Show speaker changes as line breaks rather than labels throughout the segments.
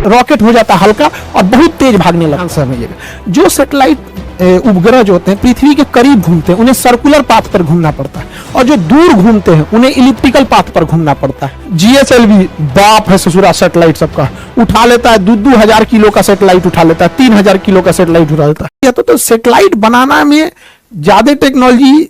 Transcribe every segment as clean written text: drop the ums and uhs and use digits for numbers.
Rocket हो जाता है हल्का और बहुत तेज भागने लगता है। समझिएगा, जो सैटेलाइट उपग्रह जो होते हैं पृथ्वी के करीब घूमते हैं उन्हें सर्कुलर पाथ पर घूमना पड़ता है, और जो दूर घूमते हैं उन्हें इलिप्टिकल पाथ पर घूमना पड़ता है। जीएसएलवी बाप है ससुरा सैटेलाइट सबका, उठा लेता है 2,000 किलो का सैटेलाइट उठा लेता है, 3,000 किलो का सैटेलाइट उठा लेता है। तो सैटेलाइट बनाना में ज्यादा टेक्नोलॉजी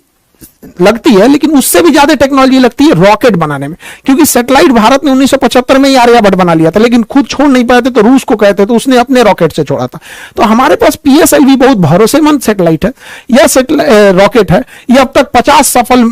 लगती है, लेकिन उससे भी ज्यादा टेक्नोलॉजी लगती है रॉकेट बनाने में, क्योंकि सैटेलाइट भारत ने 1975 में ही आर्यभट्ट बना लिया था, लेकिन खुद छोड़ नहीं पाए थे तो रूस को कहते तो उसने अपने रॉकेट से छोड़ा था। तो हमारे पास पीएसएलवी बहुत भरोसेमंद सैटेलाइट है, यह रॉकेट है, यह अब तक 50 सफल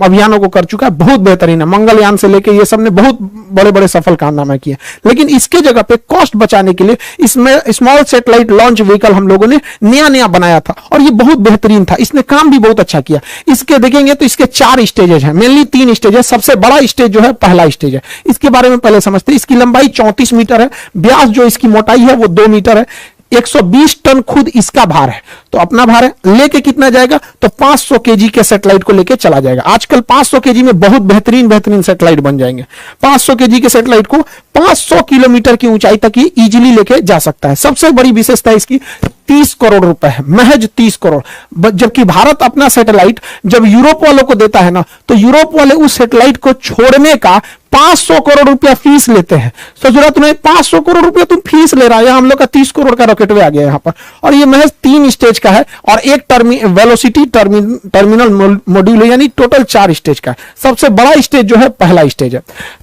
अभियानों को कर चुका है, बहुत बेहतरीन है। मंगलयान से लेकर ये सब ने बहुत बड़े बड़े सफल कारनामे किए, लेकिन इसके जगह पे कॉस्ट बचाने के लिए इसमें स्मॉल सैटेलाइट लॉन्च व्हीकल हम लोगों ने नया बनाया था, और ये बहुत बेहतरीन था, इसने काम भी बहुत अच्छा किया। इसके देखेंगे तो इसके 4 स्टेजेस हैं, मेनली 3 स्टेज है। सबसे बड़ा स्टेज जो है पहला स्टेज है, इसके बारे में पहले समझते हैं। इसकी लंबाई 34 मीटर है, व्यास जो इसकी मोटाई है वो 2 मीटर है, 120 टन खुद इसका भार है, तो अपना भार है। लेके कितना जाएगा, तो 500 केजी के सैटेलाइट को लेके चला जाएगा। आजकल 500 केजी में बहुत बेहतरीन सैटेलाइट बन जाएंगे। 500 केजी के सैटेलाइट को 500 किलोमीटर की ऊंचाई तक ही इजीली लेके जा सकता है। सबसे बड़ी विशेषता इसकी 30 करोड़ रुपए है, महज 30 करोड़। जबकि भारत अपना सैटेलाइट जब यूरोप वालों को देता है ना, तो यूरोप वाले उस सैटेलाइट को छोड़ने का 500 करोड़ रुपया फीस लेते हैं। सोच रहा तुम्हें 500 करोड़ रुपया तुम फीस ले रहा है, हम लोग का 30 करोड़ का रॉकेट आ गया यहाँ पर। और ये महज 3 स्टेज का है, और एक वेलोसिटी टर्मिनल मॉड्यूल है, यानी टोटल 4 स्टेज का है। सबसे बड़ा स्टेज जो है पहला स्टेज है,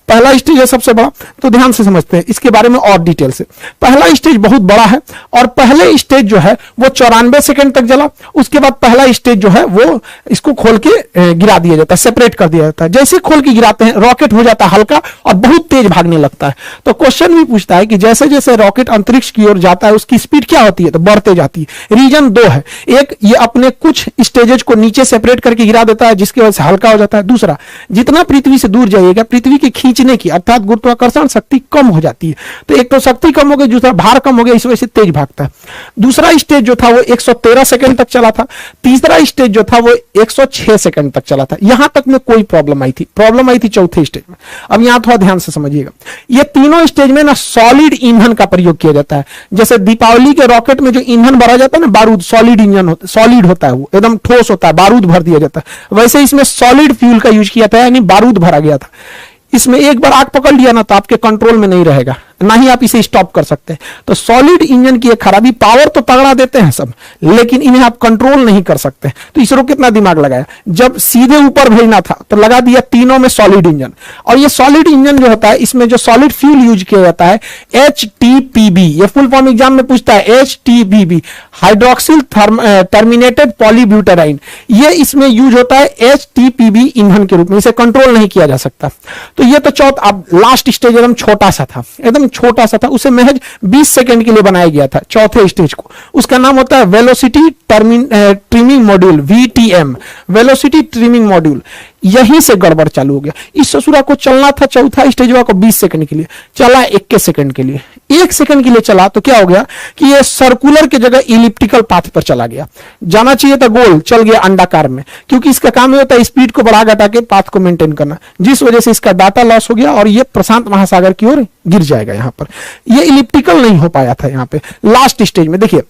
पहला स्टेज है सबसे बड़ा। तो ध्यान से समझते हैं इसके बारे में और डिटेल से। पहला स्टेज बहुत बड़ा है, और पहले स्टेज जो है वो 94 सेकंड तक चला। उसके बाद पहला स्टेज जो है वो इसको खोल के गिरा दिया जाता है, सेपरेट कर दिया जाता है। जैसे खोल के गिराते हैं रॉकेट हो जाता है हल्का और बहुत तेज भागने लगता है। तो क्वेश्चन भी पूछता है कि जैसे जैसे रॉकेट अंतरिक्ष की ओर जाता है उसकी स्पीड क्या होती है, तो बढ़ते जाती है। रीजन 2 है, एक ये अपने कुछ स्टेजेस को नीचे सेपरेट करके गिरा देता है जिसकी वजह से हल्का हो जाता है। दूसरा, जितना पृथ्वी से दूर जाइएगा पृथ्वी के खींचने की अर्थात गुरुत्वाकर्षण शक्ति कम हो जाती है। तो एक तो शक्ति कम हो गई, दूसरा भार कम हो गया, इस वजह से तेज भागता है। दूसरा स्टेज जो था वो 113 सेकंड तक चला था। तीसरा स्टेज जो था वो 106 सेकंड तक चला था। यहां तक में कोई प्रॉब्लम आई थी चौथे स्टेज में। अब यहां थोड़ा ध्यान से समझिएगा, ये तीनों स्टेज में ना सॉलिड ईंधन का प्रयोग किया जाता है। जैसे दीपावली के रॉकेट में जो ईंधन भरा जाता है ना, बारूद, सॉलिड इंजन सॉलिड होता है, वो एकदम ठोस होता है, बारूद भर दिया जाता है। वैसे इसमें सॉलिड फ्यूल का यूज किया था, यानी बारूद भरा गया था। इसमें एक बार आग पकड़ लिया ना तो आपके कंट्रोल में नहीं रहेगा, ना ही आप इसे स्टॉप कर सकते हैं। तो सॉलिड इंजन की एक खराबी, पावर तो तगड़ा देते हैं सब, लेकिन इन्हें आप कंट्रोल नहीं कर सकते। तो इसरो कितना दिमाग लगाया, जब सीधे ऊपर भेजना था तो लगा दिया तीनों में सॉलिड इंजन। और ये सॉलिड इंजन जो होता है इसमें जो सॉलिड फ्यूल यूज किया जाता है HTPB, ये फुल फॉर्म एग्जाम में पूछता है, HTPB हाइड्रोक्सिल टर्मिनेटेड पॉलीब्यूटेराइन। ये इसमें यूज होता है HTPB ईंधन के रूप में, इसे कंट्रोल नहीं किया जा सकता। तो ये तो अब लास्ट स्टेज एकदम छोटा सा था, एकदम छोटा सा था, उसे महज 20 सेकंड के लिए बनाया गया था चौथे स्टेज को। उसका नाम होता है velocity trimming module, VTM, velocity trimming module. यहीं से गड़बड़ चालू हो गया। इस ससुरा को चलना था चौथा स्टेज को 20 सेकंड के लिए, चला 21 सेकंड के लिए। 1 सेकंड के लिए चला तो क्या हो गया कि ये सर्कुलर के जगह इलिप्टिकल पाथ पर चला गया। जाना चाहिए था गोल, चल गया अंडाकार में, क्योंकि इसका काम होता है स्पीड को बढ़ा घटा के पाथ को मेंटेन करना, जिस वजह से इसका डाटा लॉस हो गया और ये प्रशांत महासागर की ओर गिर जाएगा। यहां पर ये इलिप्टिकल नहीं हो पाया था। यहां पे लास्ट स्टेज में देखिए,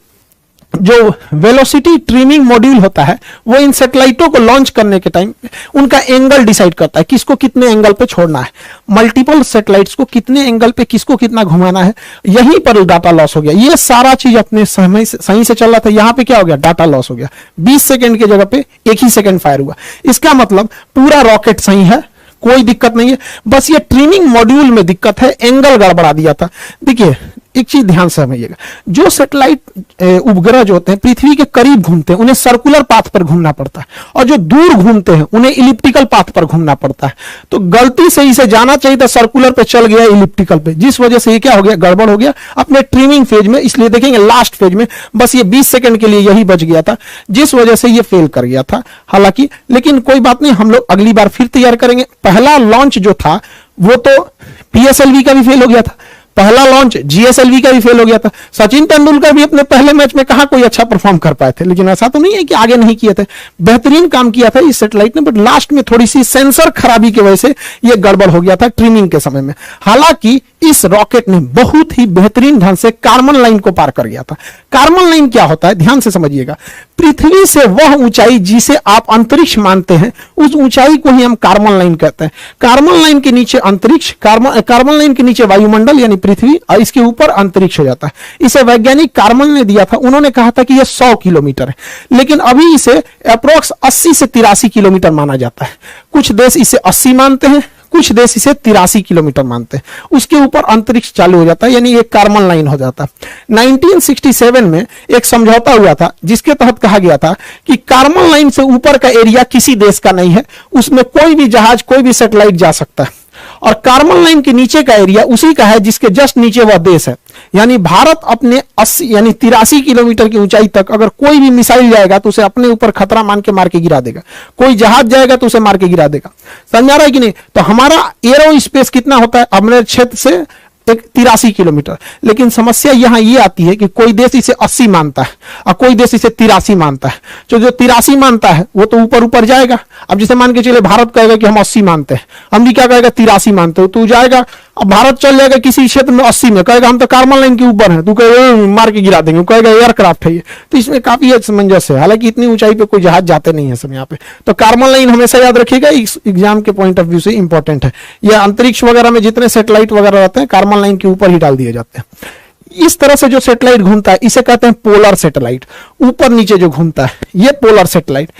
जो वेलोसिटी ट्रिमिंग मॉड्यूल होता है वो इन सैटेलाइटों को लॉन्च करने के टाइम उनका एंगल डिसाइड करता है, किसको कितने एंगल पे छोड़ना है, मल्टीपल सैटेलाइट्स को कितने एंगल पे किसको कितना घुमाना है। यहीं पर डाटा लॉस हो गया। ये सारा चीज अपने समय से सही से चल रहा था, यहां पे क्या हो गया, डाटा लॉस हो गया। 20 सेकंड की जगह पे 1 ही सेकंड फायर हुआ। इसका मतलब पूरा रॉकेट सही है, कोई दिक्कत नहीं है, बस ये ट्रिमिंग मॉड्यूल में दिक्कत है, एंगल गड़बड़ा दिया था। देखिए एक चीज ध्यान से समझिएगा, जो सैटेलाइट उपग्रह जो होते हैं पृथ्वी के करीब घूमते हैं उन्हें सर्कुलर पाथ पर घूमना पड़ता है, और जो दूर घूमते हैं उन्हें इलिप्टिकल पाथ पर घूमना पड़ता है। तो गलती से इसे जाना चाहिए था सर्कुलर पे, चल गया इलिप्टिकल पे, जिस वजह से ये क्या हो गया, गड़बड़ हो गया अपने ट्रिमिंग फेज में। इसलिए देखेंगे लास्ट फेज में बस ये 20 सेकंड के लिए यही बच गया था, जिस वजह से ये फेल कर गया था। हालांकि लेकिन कोई बात नहीं, हम लोग अगली बार फिर तैयार करेंगे। पहला लॉन्च जो था वो तो PSLV का भी फेल हो गया था, पहला लॉन्च जीएसएलवी का भी फेल हो गया था। सचिन तेंदुलकर भी अपने पहले मैच में कहा कोई अच्छा परफॉर्म कर पाए थे, लेकिन ऐसा तो नहीं है कि आगे नहीं किए थे, बेहतरीन काम किया था इस सैटेलाइट ने, बट लास्ट में थोड़ी सी सेंसर खराबी की वजह से यह गड़बड़ हो गया था ट्रिमिंग के समय में। हालांकि इस रॉकेट ने बहुत ही बेहतरीन ढंग से कार्बन लाइन को पार कर गया था। कार्बन लाइन क्या होता है, ध्यान से समझिएगा। पृथ्वी से वह ऊंचाई जिसे आप अंतरिक्ष मानते हैं, उस ऊंचाई को ही हम कार्बन लाइन कहते हैं। कार्बन लाइन के नीचे अंतरिक्ष, कार्बन लाइन के नीचे वायुमंडल यानी पृथ्वी, और इसके ऊपर अंतरिक्ष हो जाता है। इसे वैज्ञानिक कार्बन ने दिया था, उन्होंने कहा था कि यह 100 किलोमीटर है, लेकिन अभी इसे अप्रोक्स 80 से 83 किलोमीटर माना जाता है। कुछ देश इसे 80 मानते हैं, कुछ देश इसे 83 किलोमीटर मानते हैं। उसके ऊपर अंतरिक्ष चालू हो जाता है, यानी एक कार्बन लाइन हो जाता है। 1967 में एक समझौता हुआ था जिसके तहत कहा गया था कि कार्बन लाइन से ऊपर का एरिया किसी देश का नहीं है, उसमें कोई भी जहाज, कोई भी सैटेलाइट जा सकता है, और कार्बन लाइन के नीचे का एरिया उसी का है जिसके जस्ट नीचे वह देश है। यानी भारत अपने 80 यानी 83 किलोमीटर की ऊंचाई तक अगर कोई भी मिसाइल जाएगा तो उसे अपने ऊपर खतरा मान के मार के गिरा देगा, कोई जहाज जाएगा तो उसे मार के गिरा देगा। समझा रहा है कि नहीं? तो हमारा एरो स्पेस कितना होता है अपने क्षेत्र से, 83 किलोमीटर। लेकिन समस्या यहां ये आती है कि कोई देश इसे 80 मानता है और कोई देश इसे 83 मानता है। जो 83 मानता है वो तो ऊपर ऊपर जाएगा। अब जैसे मान के चले भारत कहेगा कि हम 80 मानते हैं, अमेरिका कहेगा 83 मानते हो, तो जाएगा। अब भारत चल जाएगा किसी क्षेत्र में 80 में, कहेगा हम तो कार्बन लाइन के ऊपर हैं, तू कहेगा मार के गिरा देंगे, कहेगा एयरक्राफ्ट है ये। तो इसमें काफी असमंजस है। हालांकि इतनी ऊंचाई पे कोई जहाज जाते नहीं है सब यहाँ पे। तो कार्बन लाइन हमेशा याद रखिएगा, एग्जाम के पॉइंट ऑफ व्यू से इंपॉर्टेंट है। यह अंतरिक्ष वगैरह में जितने सैटेलाइट वगैरह रहते हैं कार्बन लाइन के ऊपर ही डाल दिए जाते हैं। इस तरह से जो सैटेलाइट घूमता है इसे कहते हैं पोलर सैटेलाइट। ऊपर नीचे जो घूमता है ये पोलर सैटेलाइट।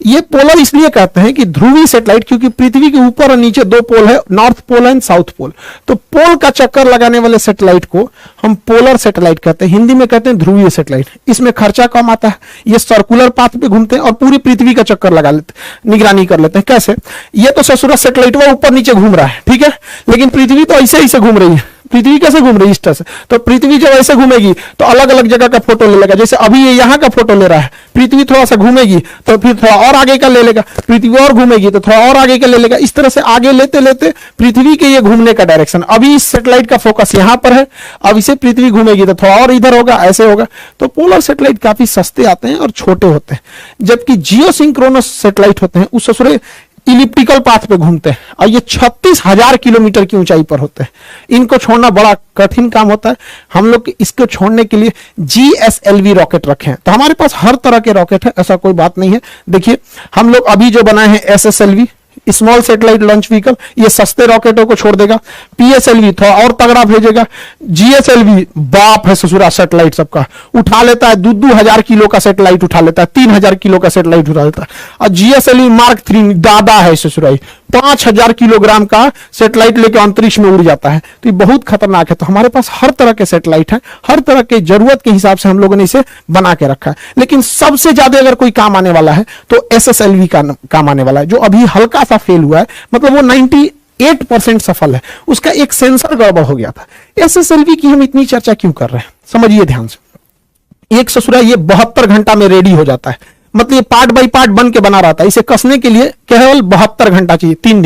ये पोलर इसलिए कहते हैं कि ध्रुवीय सैटेलाइट, क्योंकि पृथ्वी के ऊपर और नीचे दो पोल है, north pole and south pole. तो पोल का चक्कर लगाने वाले सैटेलाइट को हम पोलर सैटेलाइट कहते हैं, हिंदी में कहते हैं ध्रुवीय सैटेलाइट। इसमें खर्चा कम आता है, ये सर्कुलर पाथ पे घूमते हैं और पूरी पृथ्वी का चक्कर लगा लेते, निगरानी कर लेते हैं। कैसे? ये तो ससुरा सैटेलाइट वो ऊपर नीचे घूम रहा है, ठीक है, लेकिन पृथ्वी तो ऐसे ऐसे घूम रही है। पृथ्वी कैसे घूम रही है? इस तरह से। तो पृथ्वी जब ऐसे घूमेगी तो अलग अलग जगह का फोटो ले लेगा। जैसे अभी ये यहाँ का फोटो ले रहा है, पृथ्वी थोड़ा सा घूमेगी तो फिर थोड़ा और आगे का ले लेगा, पृथ्वी और घूमेगी तो थोड़ा और आगे का ले लेगा। इस तरह से आगे लेते लेते पृथ्वी के ये घूमने का डायरेक्शन, अभी इस सैटेलाइट का फोकस यहाँ पर है, अब इसे पृथ्वी घूमेगी तो थोड़ा और इधर होगा, ऐसे होगा। तो पोलर सैटेलाइट काफी सस्ते आते हैं और छोटे होते हैं, जबकि जियोसिंक्रोनस सैटेलाइट होते हैं उस ससुरे इलिप्टिकल पाथ पे घूमते हैं और ये 36,000 किलोमीटर की ऊंचाई पर होते हैं। इनको छोड़ना बड़ा कठिन काम होता है। हम लोग इसको छोड़ने के लिए GSLV रॉकेट रखे हैं। तो हमारे पास हर तरह के रॉकेट है, ऐसा कोई बात नहीं है। देखिए हम लोग अभी जो बनाए हैं SSLV, small satellite launch vehicle, ये सस्ते रॉकेटों को छोड़ देगा। PSLV थोड़ा और तगड़ा भेजेगा। GSLV बाप है ससुरा सैटेलाइट सबका, उठा लेता है 2,000 किलो का सैटेलाइट उठा लेता है, 3,000 किलो का सैटेलाइट उठा लेता है। और GSLV Mark 3 दादा है ससुराई, 5,000 किलोग्राम का सैटेलाइट लेकर अंतरिक्ष में उड़ जाता है। तो ये बहुत खतरनाक है। तो हमारे पास हर तरह के सैटेलाइट है, हर तरह के जरूरत के हिसाब से हम लोगों ने इसे बना के रखा है। लेकिन सबसे ज्यादा अगर कोई काम आने वाला है तो SSLV का काम आने वाला है, जो अभी हल्का सा फेल हुआ है, मतलब वो 98% सफल है। उसका एक सेंसर गड़बड़ हो गया था। SSLV की हम इतनी चर्चा क्यों कर रहे हैं, समझिए ध्यान से। एक ससुरा ये 72 घंटा में रेडी हो जाता है, मतलब ये पार्ट बाय पार्ट बन के बना रहता है। इसे कसने के लिए केवल 72 घंटा चाहिए, 3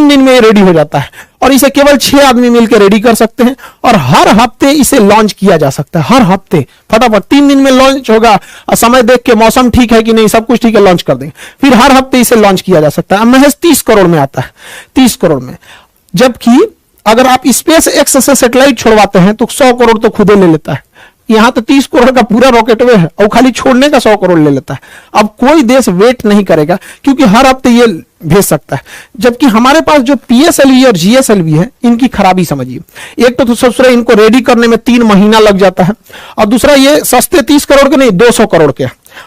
दिन में ये रेडी हो जाता है। और इसे केवल 6 आदमी मिलकर रेडी कर सकते हैं और हर हफ्ते इसे लॉन्च किया जा सकता है। हर हफ्ते फटाफट 3 दिन में लॉन्च होगा और समय देख के मौसम ठीक है कि नहीं, सब कुछ ठीक है, लॉन्च कर देंगे। फिर हर हफ्ते इसे लॉन्च किया जा सकता है। महज 30 करोड़ में आता है, 30 करोड़ में। जबकि अगर आप स्पेस एक्स से सैटेलाइट छोड़वाते हैं तो 100 करोड़ तो खुदे ले लेता है। यहां तो 30 करोड़ का पूरा रॉकेटवे है और खाली छोड़ने का 100 करोड़ ले लेता है। अब कोई देश वेट नहीं करेगा क्योंकि हर हफ्ते ये भेज सकता है। जबकि हमारे पास जो PSLV और GSLV है, इनकी खराबी समझिए। एक तो सबसे इनको रेडी करने में 3 महीना लग जाता है, और दूसरा ये सस्ते 30 करोड़ के नहीं 200 करोड़ के,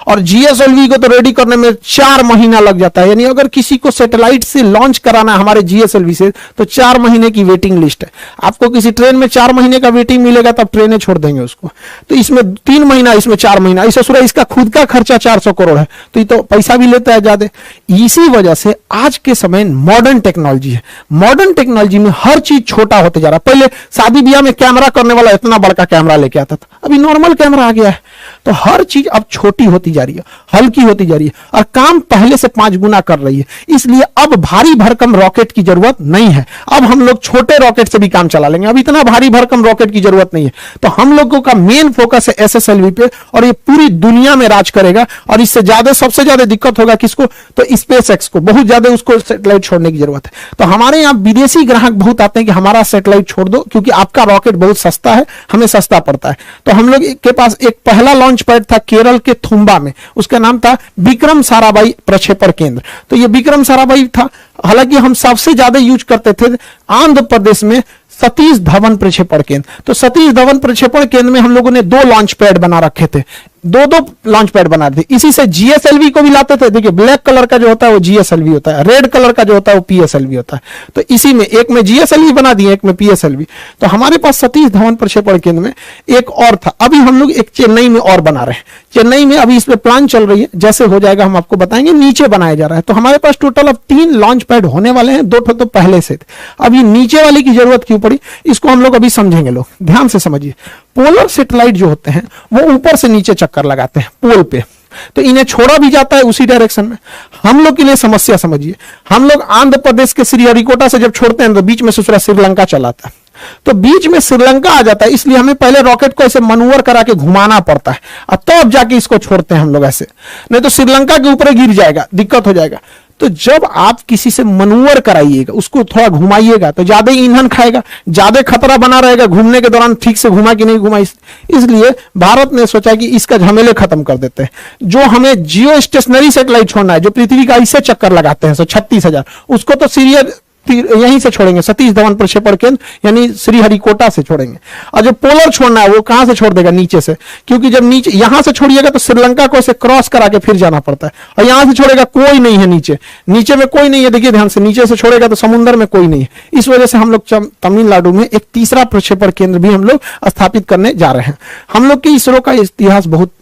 और GSLV को तो रेडी करने में 4 महीना लग जाता है। यानी अगर किसी को सैटेलाइट से लॉन्च कराना है हमारे GSLV से तो 4 महीने की वेटिंग लिस्ट है। आपको किसी ट्रेन में 4 महीने का वेटिंग मिलेगा तब ट्रेनें छोड़ देंगे उसको। तो इसमें 3 महीना, इसमें 4 महीना, इस ससुरा इसका खुद का खर्चा 400 करोड़ है, तो ये तो पैसा भी लेता है ज्यादा। इसी वजह से आज के समय मॉडर्न टेक्नोलॉजी है। मॉडर्न टेक्नोलॉजी में हर चीज छोटा होते जा रहा है। पहले शादी ब्याह में कैमरा करने वाला इतना बड़ा कैमरा लेके आता था, अभी नॉर्मल कैमरा आ गया है। तो हर चीज अब छोटी होती जा रही है, हल्की होती जा रही है और काम पहले से 5 गुना कर रही है। इसलिए अब भारी भरकम रॉकेट की जरूरत नहीं है। अब हम लोग छोटे रॉकेट से भी काम चला लेंगे, अब इतना भारी भरकम रॉकेट की जरूरत नहीं है। तो हम लोगों का मेन फोकस है SSLV पे और ये पूरी दुनिया में राज करेगा। और इससे ज्यादा सबसे ज्यादा दिक्कत होगा किसको? तो SpaceX को, बहुत ज्यादा उसको सैटेलाइट छोड़ने की जरूरत है। तो हमारे यहाँ विदेशी ग्राहक बहुत आते हैं कि हमारा सैटेलाइट छोड़ दो क्योंकि आपका रॉकेट बहुत सस्ता है, हमें सस्ता पड़ता है। तो हम लोग के पास एक पहला लॉन्च पैड था केरल के थुम्बा में, उसका नाम था विक्रम साराभाई प्रक्षेपण केंद्र। तो ये विक्रम साराभाई था। हालांकि हम सबसे ज्यादा यूज करते थे आंध्र प्रदेश में सतीश धवन प्रक्षेपण केंद्र। तो सतीश धवन प्रक्षेपण केंद्र में हम लोगों ने 2 लॉन्च पैड बना रखे थे, 2 लॉन्च पैड बना थे। इसी से GSLV को भी लाते थे। देखिए ब्लैक कलर का जो होता है वो GSLV होता है, रेड कलर का जो होता है वो PSLV होता है। तो इसी में एक में GSLV बना दिए, एक में PSLV। तो हमारे पास सतीश धवन प्रक्षेपण केंद्र में एक और था। अभी हम लोग एक चेन्नई में और बना रहे हैं। चेन्नई में अभी इस पे प्लान चल रही है, जैसे हो जाएगा हम आपको बताएंगे। नीचे बनाया जा रहा है। तो हमारे पास टोटल अब 3 लॉन्च पैड होने वाले हैं, 2 तो पहले से थे। अभी नीचे वाले की जरूरत क्यों पड़ी, इसको हम लोग अभी समझेंगे। लोग ध्यान से समझिए। पोलर सैटेलाइट जो होते हैं वो ऊपर से नीचे चक्कर लगाते हैं पोल पे, तो इन्हें छोड़ा भी जाता है उसी डायरेक्शन में। हम लोग के लिए समस्या समझिए, हम लोग आंध्र प्रदेश के श्रीहरिकोटा से जब छोड़ते हैं तो बीच में दूसरा श्रीलंका चलाता है, तो बीच में श्रीलंका आ जाता है। इसलिए हमें पहले रॉकेट को ऐसे मनूवर करा के घुमाना पड़ता है और तब जाके इसको छोड़ते हैं हम लोग ऐसे, नहीं तो श्रीलंका के ऊपर गिर जाएगा, दिक्कत हो जाएगा। तो जब आप किसी से मनूवर कराइएगा, उसको थोड़ा घुमाइएगा, तो ज्यादा ईंधन खाएगा, ज्यादा खतरा बना रहेगा घूमने के दौरान, ठीक से घुमा कि नहीं घुमा। इसलिए भारत ने सोचा कि इसका झमेले खत्म कर देते हैं। जो हमें जियो स्टेशनरी सैटेलाइट छोड़ना है, जो पृथ्वी का ऐसे चक्कर लगाते हैं 36,000, उसको तो सीरियल यहीं से छोड़ेंगे, सतीश धवन प्रक्षेपण केंद्र यानी श्रीहरिकोटा से छोड़ेंगे। और जो पोलर छोड़ना है वो कहां से छोड़ देगा? नीचे से, क्योंकि जब नीचे यहां से छोड़िएगा तो श्रीलंका को ऐसे क्रॉस करा के फिर जाना पड़ता है। और यहां से छोड़ेगा कोई नहीं है नीचे, नीचे में कोई नहीं है। देखिए ध्यान से, नीचे से छोड़ेगा तो समुद्र में कोई नहीं है। इस वजह से हम लोग तमिलनाडु में एक तीसरा प्रक्षेपण केंद्र भी हम लोग स्थापित करने जा रहे हैं। हम लोग के इसरो का इतिहास बहुत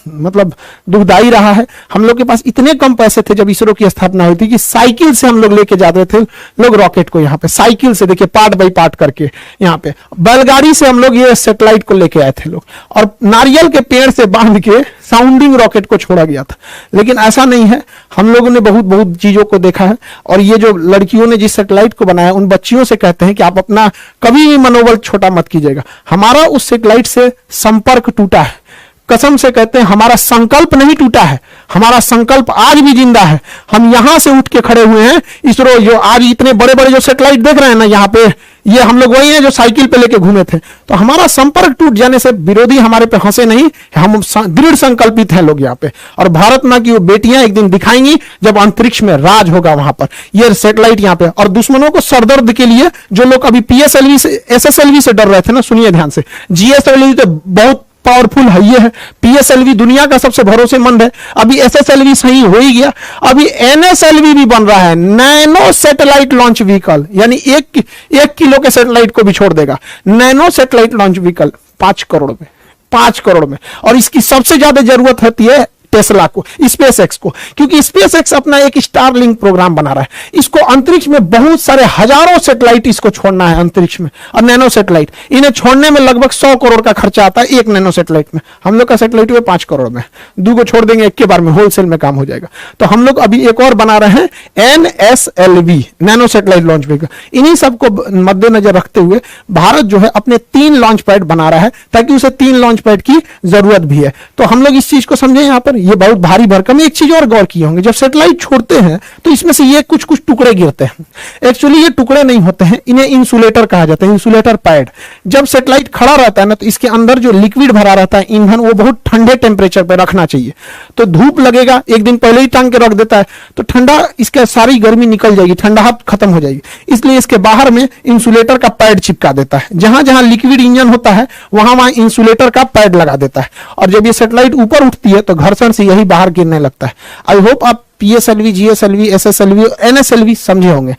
मतलब दुखदाई रहा है। हम लोग के पास इतने कम पैसे थे जब इसरो की स्थापना हुई थी कि साइकिल से हम लोग लेके जाते थे लोग रॉकेट को, यहाँ पे साइकिल से, देखिए पार्ट बाई पार्ट करके, यहाँ पे बैलगाड़ी से हम लोग ये सैटेलाइट को लेके आए थे लोग, और नारियल के पेड़ से बांध के साउंडिंग रॉकेट को छोड़ा गया था। लेकिन ऐसा नहीं है, हम लोगों ने बहुत बहुत चीजों को देखा है। और ये जो लड़कियों ने जिस सैटेलाइट को बनाया, उन बच्चियों से कहते हैं कि आप अपना कभी भी मनोबल छोटा मत कीजिएगा। हमारा उस सैटेलाइट से संपर्क टूटा है, कसम से कहते हैं, हमारा संकल्प नहीं टूटा है, हमारा संकल्प आज भी जिंदा है। हम यहां से उठ के खड़े हुए हैं। इसरो जो आज इतने बड़े बड़े जो सैटेलाइट देख रहे हैं ना यहाँ पे, ये हम लोग वही हैं जो साइकिल पे लेके घूमे थे। तो हमारा संपर्क टूट जाने से विरोधी हमारे पे हंसे नहीं, हम दृढ़ संकल्पित हैं लोग यहाँ पे। और भारत मां की वो बेटियां एक दिन दिखाएंगी जब अंतरिक्ष में राज होगा वहां पर, ये सैटेलाइट यहाँ पे। और दुश्मनों को सरदर्द के लिए जो लोग अभी PSLV से SSLV से डर रहे थे ना, सुनिए ध्यान से, GSLV तो बहुत पावरफुल है, ये है PSLV दुनिया का सबसे भरोसेमंद है। अभी SSLV सही हो ही गया, अभी NSLV भी बन रहा है, नैनो सैटेलाइट लॉन्च व्हीकल, यानी 1 किलो के सैटेलाइट को भी छोड़ देगा। Nano satellite launch vehicle 5 crore में, 5 करोड़ में। और इसकी सबसे ज्यादा जरूरत होती है टेस्ला को, SpaceX को, क्योंकि SpaceX अपना एक स्टारलिंक प्रोग्राम बना रहा है। इसको अंतरिक्ष में बहुत सारे हजारों सैटेलाइट इसको छोड़ना है अंतरिक्ष में, और नैनो सैटेलाइट इन्हें छोड़ने में लगभग 100 करोड़ का खर्चा आता है एक नैनो सैटेलाइट में। हम लोग का सैटेलाइट हुए 5 करोड़ में, 2 को छोड़ देंगे एक के बार में, होलसेल में काम हो जाएगा। तो हम लोग अभी एक और बना रहे हैं NSLV, nano satellite launch vehicle. इन्हीं सबको मद्देनजर रखते हुए भारत जो है अपने 3 लॉन्च पैड बना रहा है, ताकि उसे 3 लॉन्च पैड की जरूरत भी है। तो हम लोग इस चीज को समझे यहाँ पर, ये बहुत भारी भरकम। एक चीज और गौर किए होंगे, जब सैटेलाइट छोड़ते हैं तो इसमें से ये कुछ कुछ टुकड़े गिरते हैं। एक्चुअली ये टुकड़े नहीं होते हैं, इन्हें इंसुलेटर कहा जाता है, इंसुलेटर पैड। जब सैटेलाइट खड़ा रहता है ना, तो इसके अंदर जो लिक्विड भरा रहता है ईंधन, वो बहुत ठंडे टेम्परेचर पर रखना चाहिए। तो धूप लगेगा, एक दिन पहले ही टांग के रख देता है तो ठंडा, इसका सारी गर्मी निकल जाएगी, ठंडाहट खत्म हो जाएगी। इसलिए इसके बाहर में इंसुलेटर का पैड चिपका देता है, जहां जहां लिक्विड इंजन होता है वहां वहां इंसुलेटर का पैड लगा देता है। और जब ये सैटेलाइट ऊपर उठती है तो घर्षण से यही बाहर गिरने लगता है। आई होप आप PSLV, GSLV, SSLV, NSLV समझे होंगे।